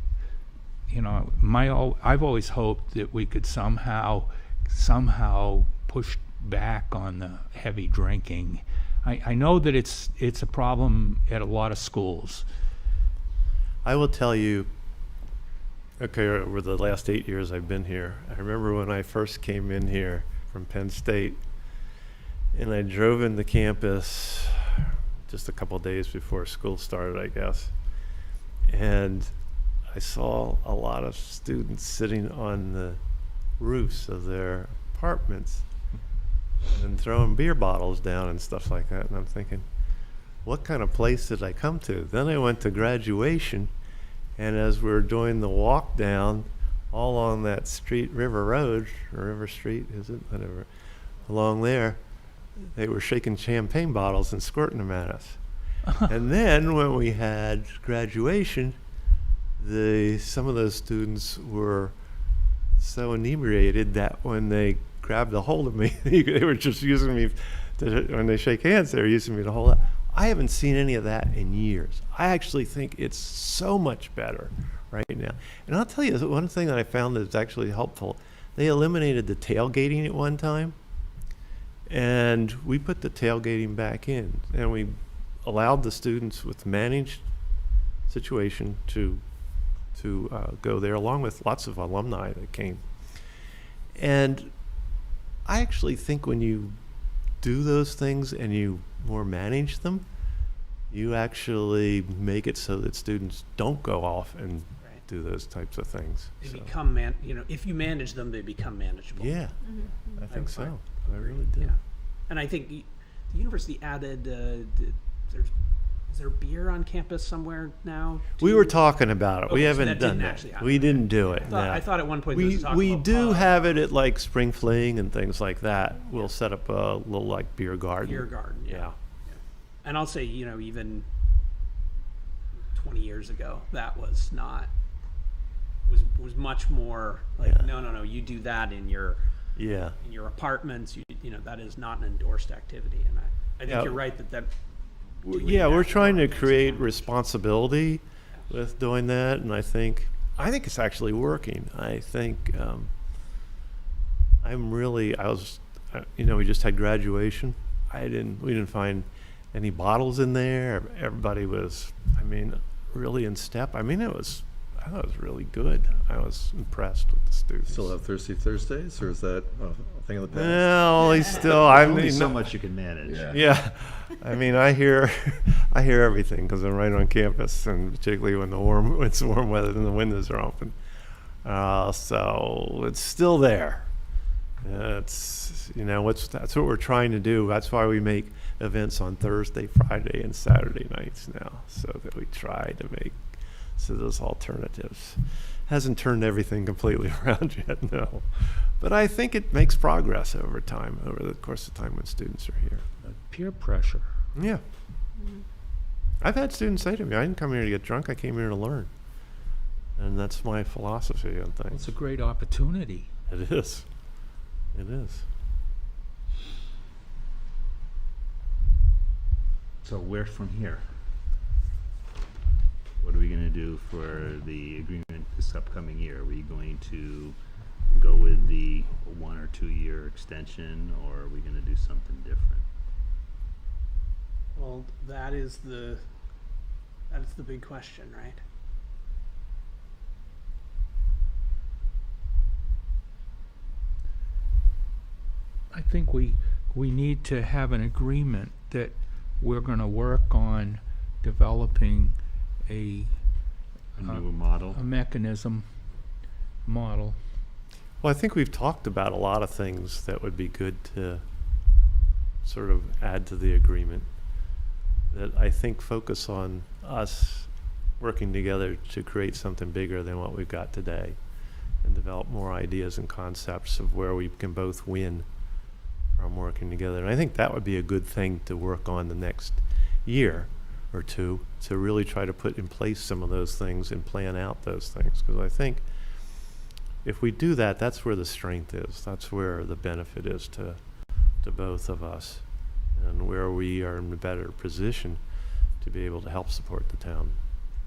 always hoped that we could somehow push back on the heavy drinking. I know that it's a problem at a lot of schools. I will tell you, okay, over the last 8 years I've been here, I remember when I first came in here from Penn State, and I drove into campus just a couple days before school started, I guess, and I saw a lot of students sitting on the roofs of their apartments and throwing beer bottles down and stuff like that, and I'm thinking, what kind of place did I come to? Then I went to graduation, and as we were doing the walk down all on that street, River Road, or River Street, is it? Whatever. Along there, they were shaking champagne bottles and squirting them at us. And then when we had graduation, some of those students were so inebriated that when they grabbed a hold of me, they were just using me when they shake hands, they were using me to hold up. I haven't seen any of that in years. I actually think it's so much better right now. And I'll tell you, one thing that I found that's actually helpful, they eliminated the tailgating at one time, and we put the tailgating back in, and we allowed the students with managed situation to go there, along with lots of alumni that came. And I actually think when you do those things and you more manage them, you actually make it so that students don't go off and Right. do those types of things. they So, become if you manage them, they become manageable. yeah, I think so. I really do. Yeah. And I think the university added, is there beer on campus somewhere now? We too? were talking about it. We Okay, so haven't that done didn't that. actually happen. We didn't do it. I no. thought at one point there was talk We about do pub, have it at like spring fling and things like that. We'll set up a little like beer garden. beer garden. Yeah. Yeah. And I'll say, even 20 years ago, that was not, was much more like, Yeah. no, you do that in your Yeah. apartments, that is not an endorsed activity. And I think Yeah. you're right that doing Yeah, that we're trying to makes it create more- responsibility with doing that, and I think it's actually working. I think we just had graduation. We didn't find any bottles in there. Everybody was, I mean, really in step. I mean, I thought it was really good. I was impressed with the students. Still have Thirsty Thursdays, or is that a thing of the past? Well, he's still, I Only mean, so much you can manage. yeah. I mean, I hear everything because I'm right on campus, and particularly when it's warm weather and the windows are open. So it's still there. It's, that's what we're trying to do. That's why we make events on Thursday, Friday, and Saturday nights now, so that we try to make those alternatives. Hasn't turned everything completely around yet, no. But I think it makes progress over time, over the course of time when students are here. Peer pressure. Yeah. I've had students say to me, I didn't come here to get drunk, I came here to learn. And that's my philosophy on things. It's a great opportunity. It is. It is. So where from here? What are we going to do for the agreement this upcoming year? Are we going to go with the 1 or 2 year extension, or are we going to do something different? Well, that's the big question, right? I think we need to have an agreement that we're going to work on developing a New model? a mechanism model. Well, I think we've talked about a lot of things that would be good to sort of add to the agreement, that I think focus on us working together to create something bigger than what we've got today and develop more ideas and concepts of where we can both win from working together. And I think that would be a good thing to work on the next year or two, to really try to put in place some of those things and plan out those things. Because I think if we do that, that's where the strength is. That's where the benefit is to both of us, and where we are in a better position to be able to help support the town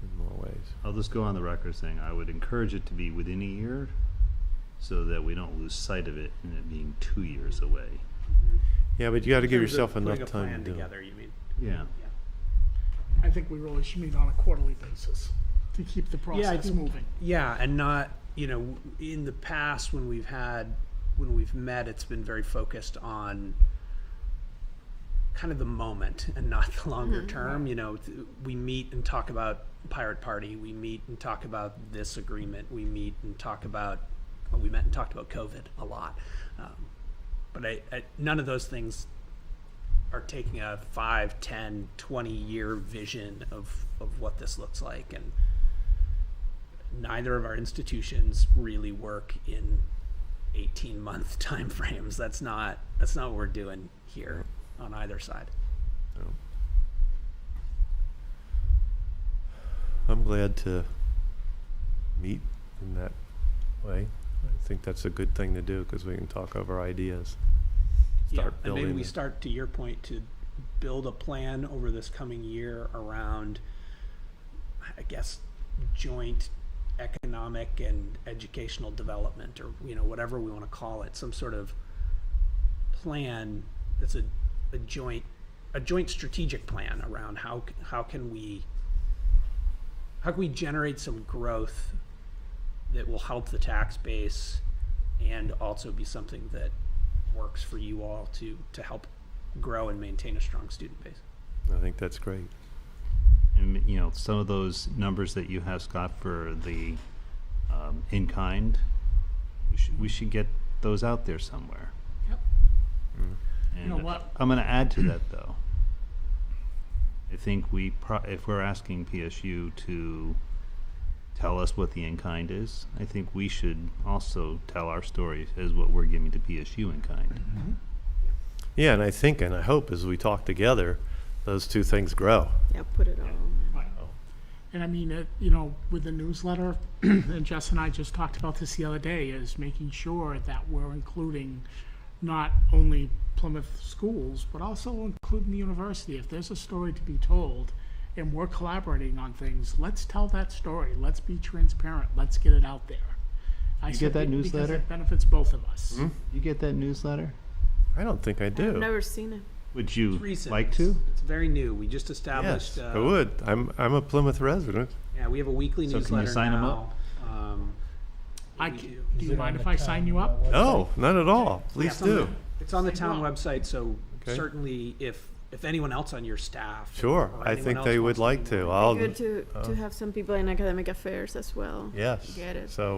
in more ways. I'll just go on the record saying I would encourage it to be within a year so that we don't lose sight of it and it being 2 years away. Yeah, but you got to give In terms of yourself enough putting a time plan to do it. together, you mean? Yeah. I think we really should meet on a quarterly basis to keep the process moving. Yeah, and not, in the past when we've met, it's been very focused on kind of the moment and not the longer term. We meet and talk about Pirate Party. We meet and talk about this agreement. We meet and talk about, we met and talked about COVID a lot. But none of those things are taking a 5, 10, 20-year vision of what this looks like. And neither of our institutions really work in 18-month time frames. That's not what we're doing here on either side. No. I'm glad to meet in that way. I think that's a good thing to do because we can talk over ideas. Start and maybe building we it. start, to your point, to build a plan over this coming year around, I guess, joint economic and educational development, or whatever we want to call it, some sort of plan that's a joint strategic plan around how can we generate some growth that will help the tax base and also be something that works for you all to help grow and maintain a strong student base. I think that's great. And some of those numbers that you have, Scott, for the in-kind, we should get those out there somewhere. Yep. And You know what? I'm going to add to that, though. I think if we're asking PSU to tell us what the in-kind is, I think we should also tell our story as what we're giving to PSU in-kind. Yeah, and I think and I hope as we talk together, those two things grow. Yeah, put it all. Right. And I mean, with the newsletter, and Jess and I just talked about this the other day, is making sure that we're including not only Plymouth schools, but also including the university. If there's a story to be told and we're collaborating on things, let's tell that story. Let's be transparent. Let's get it out there. You get that newsletter? Because it benefits both of us. You get that newsletter? I don't think I do. I've never seen it. Would you Recent. like to? It's very new. We just established. Yes, I would. I'm a Plymouth resident. Yeah, we have a weekly So can you newsletter sign 'em now. Do you mind if I sign you up? No, not at all. Please do. It's on the town website, so Okay. certainly if anyone else on your staff. Sure, or I anyone think else they wants would like be to. more I'll, Good to have some people in academic affairs as well. yes. Get it. So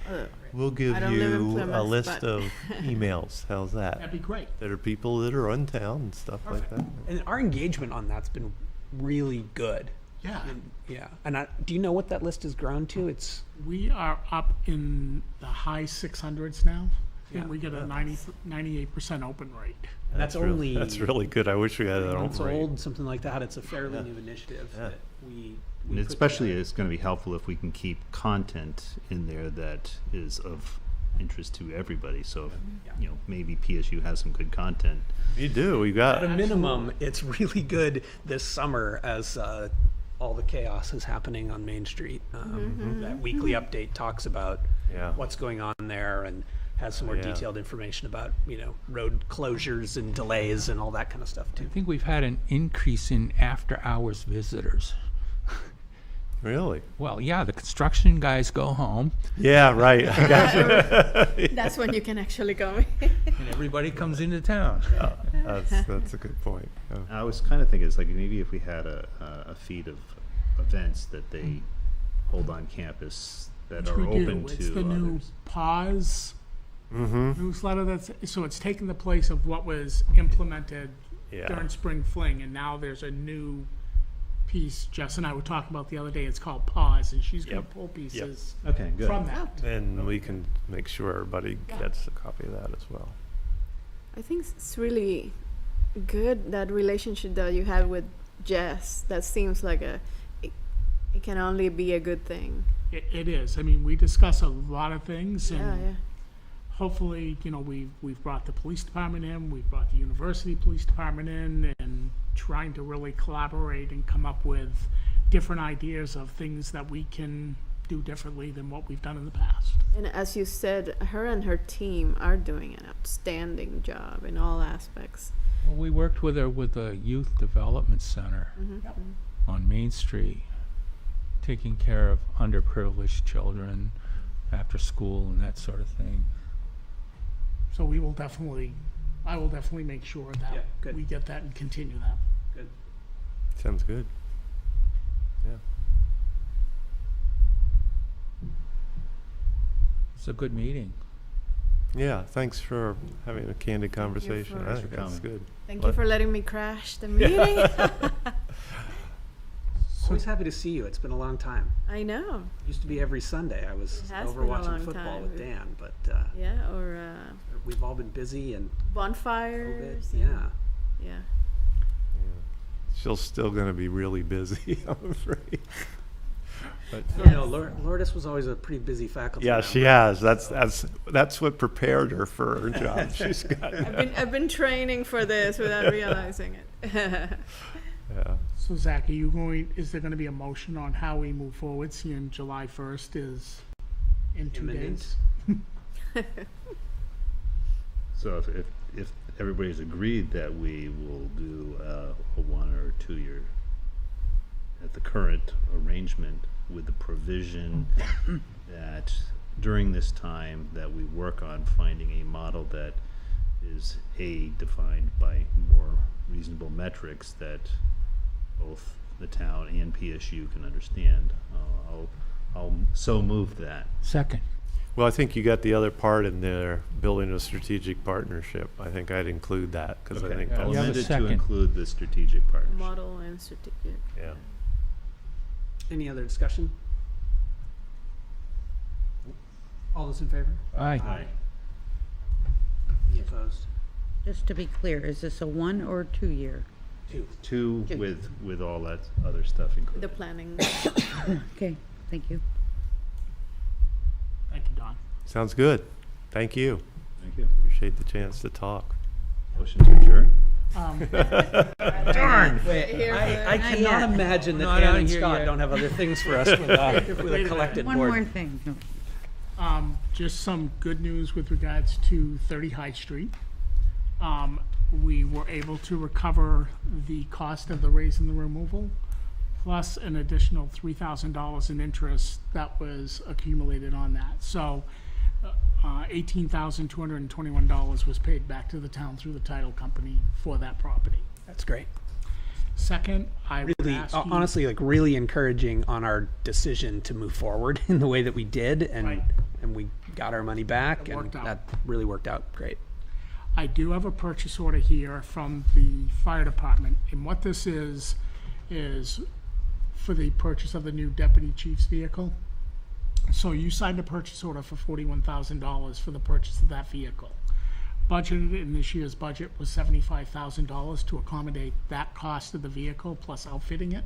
Uh, we'll give I don't live in you a Plymouth, list but- of emails. How's That'd that? be great. That are people that are on town and stuff like that. And our engagement on that's been really good. Yeah. Yeah. And do you know what that list has grown to? It's We are up in the high 600s now, Yeah. and we get a 98% open rate. that's only That's really good. I wish we had that on months rate. old, something like that. It's a fairly new initiative Yeah. that we And put especially, together. it's going to be helpful if we can keep content in there that is of interest to everybody. So, if, Yeah. maybe PSU has some good content. You do. We got. At a minimum, it's really good this summer as all the chaos is happening on Main Street. That weekly update talks about Yeah. what's going on there and has some more Yeah. detailed information about, road closures and delays and all that kind of stuff I too. think we've had an increase in after-hours visitors. Really? Well, yeah, the construction guys go home, Yeah. Right. I got you. That's when you can actually go. and everybody comes into town. That's a good point. Yeah. I was kind of thinking, it's like maybe if we had a feed of events that they hold on campus that Which are we open do. to It's the new others. pause Mm-hmm. newsletter so it's taken the place of what was implemented Yeah. during Spring Fling, and now there's a new piece Jess and I were talking about the other day. It's called Pause, and she's going to Yep. pull pieces Okay, good. from that. And we can make sure everybody gets a copy of that as well. I think it's really good, that relationship that you have with Jess. That seems like it can only be a good thing. It is. I mean, we discuss a lot of things, and Yeah, yeah. hopefully, we've brought the police department in, we've brought the university police department in, and trying to really collaborate and come up with different ideas of things that we can do differently than what we've done in the past. And as you said, her and her team are doing an outstanding job in all aspects. Well, we worked with her with the Youth Development Center on Main Street, taking care of underprivileged children after school and that sort of thing. So I will definitely make sure Yeah, that good. we get that and continue that. Good. Sounds good. Yeah. It's a good meeting. Yeah. Thanks for having a candid conversation. for- I think Thanks for that's coming. good. Thank you for letting me crash the meeting. Always happy to see you. It's been a long time. I know. Used to be every Sunday. I was It has over been a watching long football time. with Dan, but Yeah, or we've all been busy and COVID. bonfires. and- Yeah. Yeah. She's still going to be really busy, I'm afraid. But I don't know. Lourdes was always a pretty busy faculty yeah, member. she has. That's what prepared her for her job. She's got. I've been training for this without realizing it. Yeah. So Zach, is there going to be a motion on how we move forward, seeing July 1st is in 2 Imminent. days? So if everybody's agreed that we will do a 1 or 2 year at the current arrangement, with the provision that during this time that we work on finding a model that is defined by more reasonable metrics that both the town and PSU can understand. I'll so move that. Second. Well, I think you got the other part in there, building a strategic partnership. I think I'd include that because I think I'll You have a amend it to second. include the strategic partnership. Model and certificate. yeah. Any other discussion? All those in favor? Aye. Aye. Any opposed? Just to be clear, is this a 1 or 2 year? 2. Two Two. with all that other stuff included. The planning. Okay, thank you. Thank you, Don. Sounds good. Thank you. Thank you. Appreciate the chance to talk. Motion to adjourn? Darn! Wait, Here for I that. cannot yet. imagine that Not Ann out and here Scott yet. don't have other things for us with a collected One board. more thing. No. Just some good news with regards to 30 High Street. we were able to recover the cost of the raise and the removal, plus an additional $3,000 in interest that was accumulated on that. So $18,221 was paid back to the town through the title company for that property. That's great. Second, I would Really, ask you, honestly, like really encouraging on our decision to move forward in the way that we did, and Right. and we got our money back, It and worked out. that really worked out great. I do have a purchase order here from the fire department, and what this is for the purchase of the new deputy chief's vehicle. So you signed a purchase order for $41,000 for the purchase of that vehicle. Budgeted in this year's budget was $75,000 to accommodate that cost of the vehicle plus outfitting it.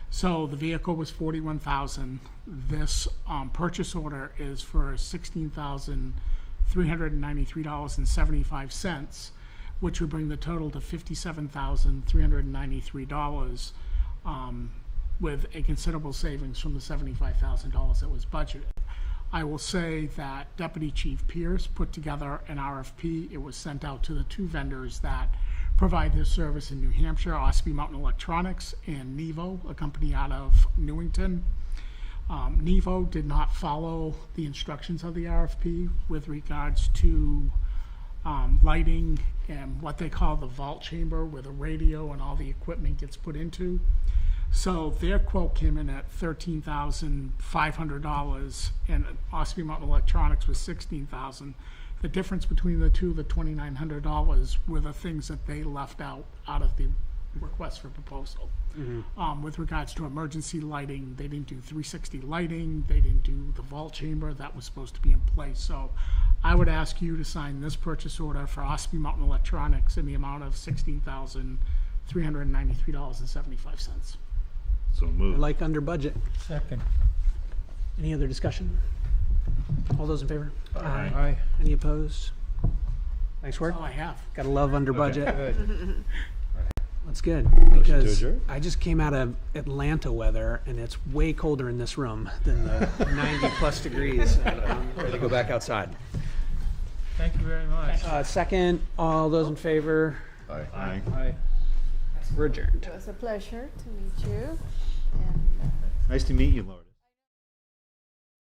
So the vehicle was $41,000. This purchase order is for $16,393.75, which would bring the total to $57,393, with a considerable savings from the $75,000 that was budgeted. I will say that Deputy Chief Pierce put together an RFP. It was sent out to the two vendors that provide this service in New Hampshire, Ospey Mountain Electronics and Nevo, a company out of Newington. Nevo did not follow the instructions of the RFP with regards to lighting and what they call the vault chamber, where the radio and all the equipment gets put into. So their quote came in at $13,500, and Ospey Mountain Electronics was $16,000. The difference between the two, the $2,900, were the things that they left out of the request for proposal. With regards to emergency lighting, they didn't do 360 lighting, they didn't do the vault chamber, that was supposed to be in place. So I would ask you to sign this purchase order for Ospey Mountain Electronics in the amount of $16,393.75. So I moved. like under budget. Second. Any other discussion? All those in favor? Aye. Any opposed? Nice work. That's all I have. Gotta love under budget. Good. That's good, to because adjourn? I just came out of Atlanta weather, and it's way colder in this room than the 90-plus degrees. And I'm ready to go back outside. Thank you very much. Second, all those in favor? Aye. Aye. We're adjourned. It was a pleasure to meet you. And, Nice to meet you, Laura.